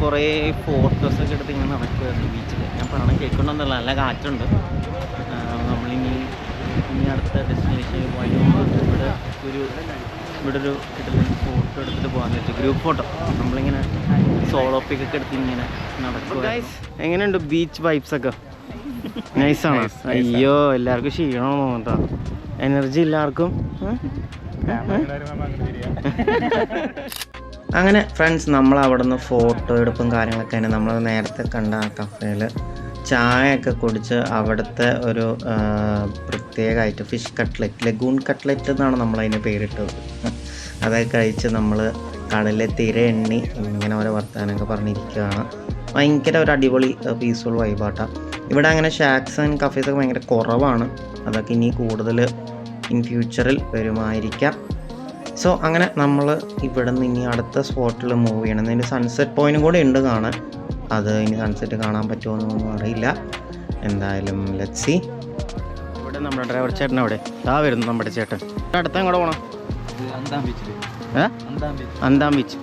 കുറേ ഫോട്ടോസൊക്കെ എടുത്ത് ഇങ്ങനെ നടക്കുമായിരുന്നു ബീച്ചിൽ. ഞാൻ പറഞ്ഞ കേൾക്കണമെന്നല്ല, നല്ല കാറ്റുണ്ട്. നമ്മളിനി അടുത്ത ഡെസ്റ്റിനേഷനിൽ പോയി ഇവിടെ ഒരു ഫോട്ടോ എടുത്തിട്ട് പോകാൻ പറ്റും, ഗ്രൂപ്പ് ഫോട്ടോ. നമ്മളിങ്ങനെ സോളോ പിക്കൊക്കെ എടുത്ത് ഇങ്ങനെ നടക്കും. എങ്ങനെയുണ്ട് ബീച്ച് വൈബ്സൊക്കെ? നൈസാണോ? അയ്യോ, എല്ലാവർക്കും ക്ഷീണമെന്ന് തോന്നട്ടോ, എനർജി എല്ലാവർക്കും. അങ്ങനെ ഫ്രണ്ട്സ്, നമ്മൾ അവിടെ നിന്ന് ഫോട്ടോ എടുപ്പും കാര്യങ്ങളൊക്കെ തന്നെ നമ്മൾ നേരത്തെ കണ്ട ആ കഫേയിൽ ചായയൊക്കെ കുടിച്ച് അവിടുത്തെ ഒരു പ്രത്യേകമായിട്ട് ഫിഷ് കട്ട്ലറ്റ്, ലഗൂൺ കട്ട്ലറ്റ് എന്നാണ് നമ്മളതിന് പേരിട്ടത്. അതൊക്കെ കഴിച്ച് നമ്മൾ കടലിലെ തിര എണ്ണി ഇങ്ങനെ ഓരോ വർത്താനമൊക്കെ പറഞ്ഞിരിക്കുകയാണ്. ഭയങ്കര ഒരു അടിപൊളി പീസ്ഫുൾ വൈബാട്ടാണ് ഇവിടെ. അങ്ങനെ ഷാക്സ് ആൻഡ് കഫേസൊക്കെ ഭയങ്കര കുറവാണ്. അതൊക്കെ ഇനി കൂടുതൽ ഇൻ ഫ്യൂച്ചറിൽ വരുമായിരിക്കാം. സോ അങ്ങനെ നമ്മൾ ഇവിടെ നിന്ന് ഇനി അടുത്ത സ്പോട്ടിൽ മൂവ് ചെയ്യണം. ഇതിന് സൺസെറ്റ് പോയിൻറ്റും കൂടെ ഉണ്ട് കാണാൻ. അത് ഇനി സൺസെറ്റ് കാണാൻ പറ്റുമോ എന്നൊന്നും അറിയില്ല. എന്തായാലും ലെറ്റ്സ് സീ. ഇവിടെ നമ്മുടെ ഡ്രൈവർ ചേട്ടൻ അവിടെ വരുന്നു. നമ്മുടെ ചേട്ടൻ അടുത്ത എങ്ങോട്ട് പോകണം? അന്താം ബീച്ച്.